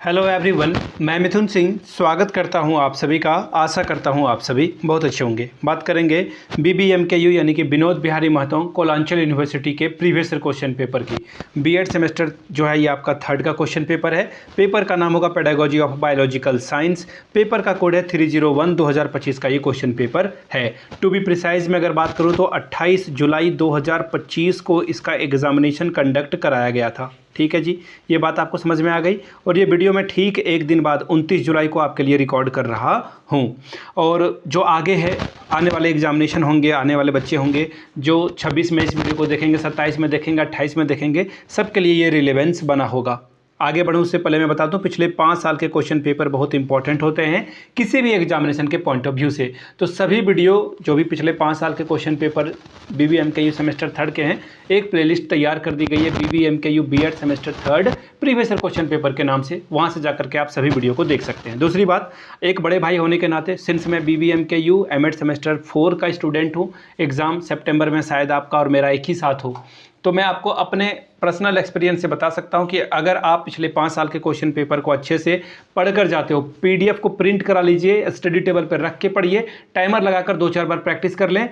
Hello everyone, मैं मिथुन सिंह स्वागत करता हूं आप सभी का। आशा करता हूं आप सभी बहुत अच्छे होंगे। बात करेंगे BBMKU यानी कि विनोद बिहारी महतो कोलांचल यूनिवर्सिटी के प्रीवियस ईयर क्वेश्चन पेपर की। बीएड सेमेस्टर जो है ये आपका थर्ड का क्वेश्चन पेपर है। पेपर का नाम होगा pedagogy of biological science. Paper का कोड है 301 2025 का ये क्वेश्चन पेपर है। टू बी प्रिसाइज में अगर बात करूँ तो 28 जुलाई 2025 को इसका एग्जामिनेशन कंडक्ट कराया गया था। ठीक है जी, ये बात आपको समझ में आ गई। और ये वीडियो मैं ठीक एक दिन बाद 29 जुलाई को आपके लिए रिकॉर्ड कर रहा हूँ। और जो आगे है आने वाले एग्जामिनेशन होंगे, आने वाले बच्चे होंगे जो 26 में इस वीडियो को देखेंगे, 27 में देखेंगे, 28 में देखेंगे, सबके लिए ये रिलेवेंस बना होगा। आगे बढ़ूँ उससे पहले मैं बता दूं, पिछले 5 साल के क्वेश्चन पेपर बहुत इंपॉर्टेंट होते हैं किसी भी एग्जामिनेशन के पॉइंट ऑफ व्यू से। तो सभी वीडियो जो भी पिछले 5 साल के question paper BBMKU semester third के हैं, एक प्लेलिस्ट तैयार कर दी गई है BBMKU BEd semester third previous year question paper के नाम से। वहाँ से जाकर के आप सभी वीडियो को देख सकते हैं। दूसरी बात, एक बड़े भाई होने के नाते सिंस मैं BBMKU एमएड सेमेस्टर 4 का स्टूडेंट हूँ, एग्ज़ाम सितंबर में शायद आपका और मेरा एक ही साथ हो, तो मैं आपको अपने पर्सनल एक्सपीरियंस से बता सकता हूं कि अगर आप पिछले 5 साल के क्वेश्चन पेपर को अच्छे से पढ़कर जाते हो, PDF को प्रिंट करा लीजिए, स्टडी टेबल पर रख के पढ़िए, टाइमर लगाकर 2-4 बार प्रैक्टिस कर लें,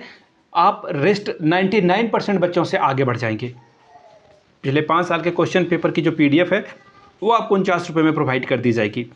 आप रेस्ट 99% बच्चों से आगे बढ़ जाएंगे। पिछले 5 साल के क्वेश्चन पेपर की जो PDF है वो आपको 49 रुपये में प्रोवाइड कर दी जाएगी।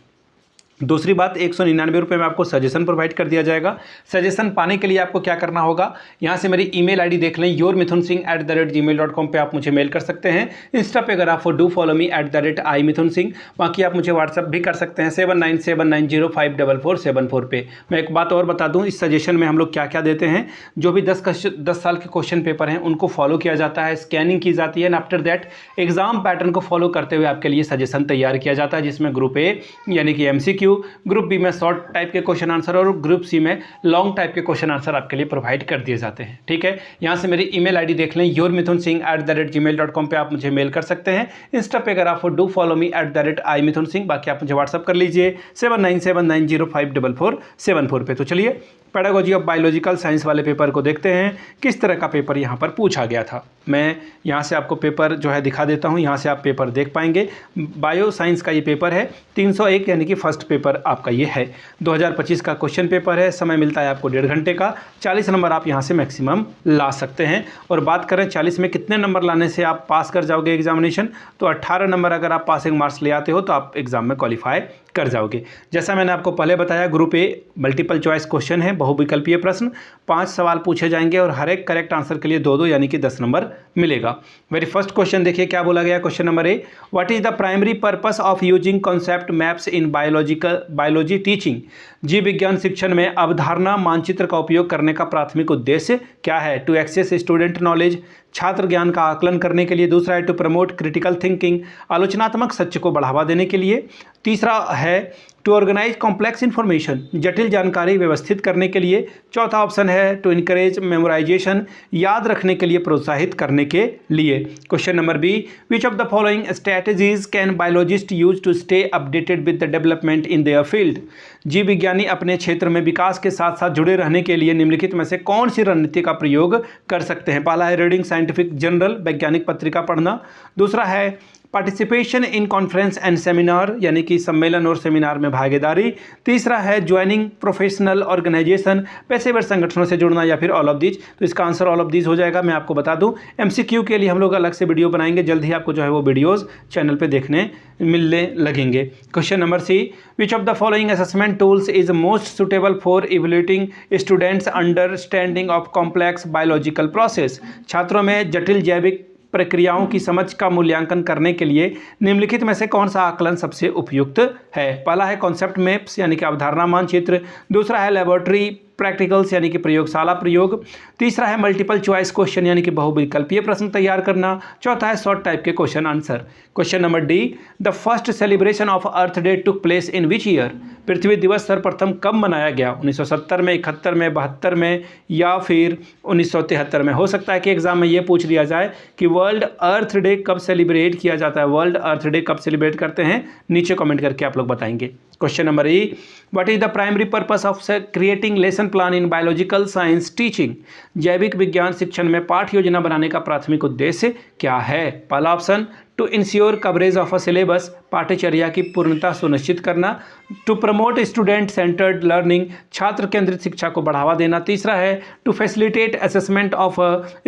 दूसरी बात, 199 रुपये में आपको सजेशन प्रोवाइड कर दिया जाएगा। सजेशन पाने के लिए आपको क्या करना होगा, यहाँ से मेरी ईमेल आईडी देख लें, yourmithunsingh@gmail.com पे आप मुझे मेल कर सकते हैं। इंस्टा पे अगर आप डू फॉलो मी @imithunsingh, बाकी आप मुझे व्हाट्सअप भी कर सकते हैं 7979054474 पे। मैं एक बात और बता दूँ, इस सजेशन में हम लोग क्या क्या देते हैं, जो भी 10 साल के क्वेश्चन पेपर हैं उनको फॉलो किया जाता है, स्कैनिंग की जाती है, and after that exam pattern को फॉलो करते हुए आपके लिए सजेशन तैयार किया जाता है, जिसमें ग्रुप ए यानी कि MCQ, ग्रुप बी में शॉर्ट टाइप के क्वेश्चन आंसर और ग्रुप सी में लॉन्ग टाइप के क्वेश्चन आंसर आपके लिए प्रोवाइड कर दिए जाते हैं। ठीक है, यहां से मेरी ईमेल आईडी देख लें, yourmithunsingh@gmail.com पे आप मुझे मेल कर सकते हैं। इंस्टा पे अगर आप डू फॉलो मी @imithunsingh, बाकी आप मुझे व्हाट्सअप कर लीजिए 7979054474 पे। तो चलिए पेडागोजी ऑफ बायोलॉजिकल साइंस वाले पेपर को देखते हैं, किस तरह का पेपर यहाँ पर पूछा गया था। मैं यहाँ से आपको पेपर जो है दिखा देता हूँ, यहाँ से आप पेपर देख पाएंगे। बायो साइंस का ये पेपर है 301 यानी कि फर्स्ट पेपर आपका ये है। 2025 का क्वेश्चन पेपर है, समय मिलता है आपको 1.5 घंटे का। 40 नंबर आप यहाँ से मैक्सिमम ला सकते हैं। और बात करें 40 में कितने नंबर लाने से आप पास कर जाओगे एग्जामिनेशन, तो 18 नंबर अगर आप पासिंग मार्क्स ले आते हो तो आप एग्जाम में क्वालिफाई कर जाओगे। जैसा मैंने आपको पहले बताया, group A multiple choice question है, बहुविकल्पीय प्रश्न, 5 सवाल पूछे जाएंगे और हर एक करेक्ट आंसर के लिए 2-2 यानी कि 10 नंबर मिलेगा। वेरी फर्स्ट क्वेश्चन देखिए क्या बोला गया। Question number A, what is the primary purpose of using concept maps in biology teaching. जीव विज्ञान शिक्षण में अवधारणा मानचित्र का उपयोग करने का प्राथमिक उद्देश्य क्या है। टू एक्सेस स्टूडेंट नॉलेज, छात्र ज्ञान का आकलन करने के लिए। दूसरा है टू प्रमोट क्रिटिकल थिंकिंग, आलोचनात्मक सच्च को बढ़ावा देने के लिए। तीसरा है टू ऑर्गेनाइज कॉम्प्लेक्स इन्फॉर्मेशन, जटिल जानकारी व्यवस्थित करने के लिए। चौथा ऑप्शन है टू इनकरेज मेमोराइजेशन, याद रखने के लिए प्रोत्साहित करने के लिए। Question number B, which of the following strategies can biologist use to stay updated with the development in their field. जीव विज्ञानी अपने क्षेत्र में विकास के साथ साथ जुड़े रहने के लिए निम्नलिखित में से कौन सी रणनीति का प्रयोग कर सकते हैं। पहला है रीडिंग साइंटिफिक जर्नल, वैज्ञानिक पत्रिका पढ़ना। दूसरा है participation in conference and seminar, यानी कि सम्मेलन और सेमिनार में भागीदारी। तीसरा है ज्वाइनिंग प्रोफेशनल ऑर्गेनाइजेशन, पेशेवर संगठनों से जुड़ना, या फिर ऑल ऑफ दीज। तो इसका आंसर ऑल ऑफ दीज हो जाएगा। मैं आपको बता दूं, MCQ के लिए हम लोग अलग से वीडियो बनाएंगे, जल्द ही आपको जो है वो वीडियोस चैनल पे देखने मिलने लगेंगे। Question number C, which of the following assessment tools is most suitable for evaluating students understanding of complex biological process. छात्रों में जटिल जैविक प्रक्रियाओं की समझ का मूल्यांकन करने के लिए निम्नलिखित में से कौन सा आकलन सबसे उपयुक्त है। पहला है कॉन्सेप्ट मैप्स यानी कि अवधारणा मानचित्र। दूसरा है लेबोरेटरी प्रैक्टिकल्स यानी कि प्रयोगशाला प्रयोग। तीसरा है मल्टीपल चॉइस क्वेश्चन यानी कि बहुविकल्पीय प्रश्न तैयार करना। चौथा है शॉर्ट टाइप के question answer. Question number D, the first celebration of earth day took place in which year. पृथ्वी दिवस सर्वप्रथम कब मनाया गया। 1970 में, 71 में, 72 में, या फिर 1973 में। हो सकता है कि एग्जाम में ये पूछ लिया जाए कि वर्ल्ड अर्थ डे कब सेलिब्रेट किया जाता है, वर्ल्ड अर्थ डे कब सेलिब्रेट करते हैं, नीचे कमेंट करके आप लोग बताएंगे। Question number E, what is the primary purpose of creating lesson plan in biological science teaching. जैविक विज्ञान शिक्षण में पाठ योजना बनाने का प्राथमिक उद्देश्य क्या है। पहला option to ensure coverage of a syllabus, पाठ्यचर्या की पूर्णता सुनिश्चित करना। To promote student centred learning, छात्र केंद्रित शिक्षा को बढ़ावा देना। तीसरा है to facilitate assessment of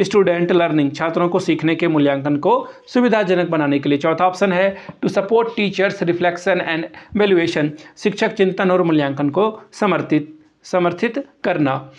student learning, छात्रों को सीखने के मूल्यांकन को सुविधाजनक बनाने के लिए। चौथा ऑप्शन है to support teachers reflection and valuation, शिक्षक चिंतन और मूल्यांकन को समर्थित करना।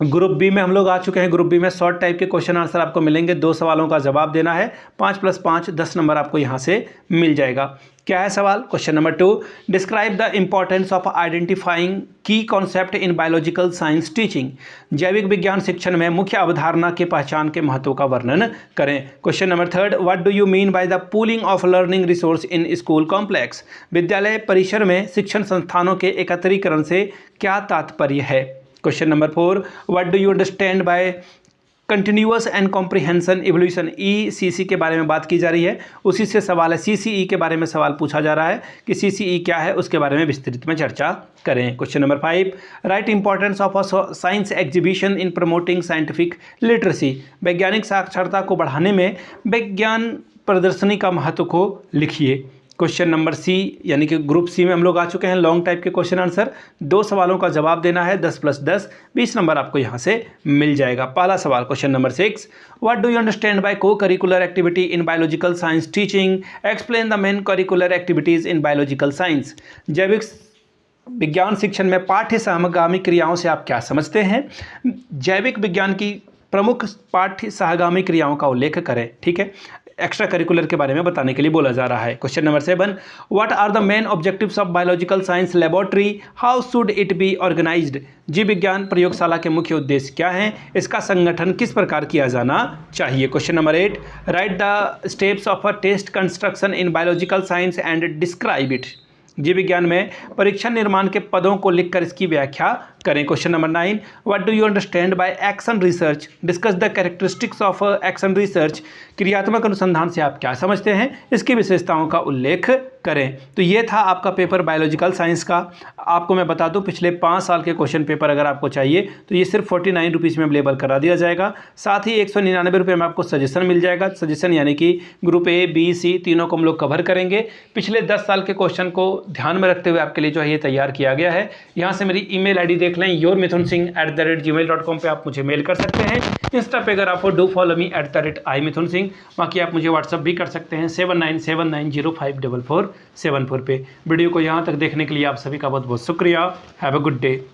ग्रुप बी में हम लोग आ चुके हैं। ग्रुप बी में शॉर्ट टाइप के क्वेश्चन आंसर आपको मिलेंगे, 2 सवालों का जवाब देना है, 5 + 5 10 नंबर आपको यहाँ से मिल जाएगा। क्या है सवाल? Question number 2, describe the importance of identifying key concept in biological science teaching, जैविक विज्ञान शिक्षण में मुख्य अवधारणा के पहचान के महत्व का वर्णन करें। Question number 3, what do you mean by the pooling of learning resource in school complex, विद्यालय परिसर में शिक्षण संस्थानों के एकत्रीकरण से क्या तात्पर्य है। Question number 4, what do you understand bye continuous and comprehension evolution, ECC के बारे में बात की जा रही है, उसी से सवाल है। CCE के बारे में सवाल पूछा जा रहा है कि CCE क्या है, उसके बारे में विस्तृत में चर्चा करें। Question number 5, right importance of a science exhibition in promoting scientific literacy, वैज्ञानिक साक्षरता को बढ़ाने में विज्ञान प्रदर्शनी का महत्व को लिखिए। क्वेश्चन नंबर C यानी कि ग्रुप C में हम लोग आ चुके हैं। लॉन्ग टाइप के क्वेश्चन आंसर, 2 सवालों का जवाब देना है, 10 + 10 20 नंबर आपको यहाँ से मिल जाएगा। पहला सवाल question number 6, what do you understand by co curricular activity in biological science teaching, explain the main curricular activities in biological science, जैविक विज्ञान शिक्षण में पाठ्य सहगामी क्रियाओं से आप क्या समझते हैं। जैविक विज्ञान की प्रमुख पाठ्य सहगामी क्रियाओं का उल्लेख करें। ठीक है, एक्स्ट्रा करिकुलर के बारे में बताने के लिए बोला जा रहा है। Question number 7, what are the main objectives of biological science laboratory, how should it be organised, जीव विज्ञान प्रयोगशाला के मुख्य उद्देश्य क्या हैं, इसका संगठन किस प्रकार किया जाना चाहिए। Question number 8, write the steps of a test construction in biological science and describe it, जीव विज्ञान में परीक्षण निर्माण के पदों को लिखकर इसकी व्याख्या करें। Question number 9, what do you understand by action research, discuss the characteristics of action research, क्रियात्मक अनुसंधान से आप क्या समझते हैं, इसकी विशेषताओं का उल्लेख करें। तो ये था आपका पेपर बायोलॉजिकल साइंस का। आपको मैं बता दूं, पिछले 5 साल के क्वेश्चन पेपर अगर आपको चाहिए तो ये सिर्फ 49 रुपीज़ में अवेलेबल करा दिया जाएगा। साथ ही 199 रुपये में आपको सजेशन मिल जाएगा। सजेशन यानी कि ग्रुप A, B, C तीनों को हम लोग कवर करेंगे। पिछले 10 साल के क्वेश्चन को ध्यान में रखते हुए आपके लिए जो है ये तैयार किया गया है। यहाँ से मेरी email ID देख लें, yourmithunsingh@gmail.com पे आप मुझे मेल कर सकते हैं। इंस्टा पे अगर आपको डू फॉलो मी @imithunsingh, बाकी आप मुझे व्हाट्सअप भी कर सकते हैं 7979054474 पे। वीडियो को यहाँ तक देखने के लिए आप सभी का बहुत बहुत शुक्रिया। Have a good day.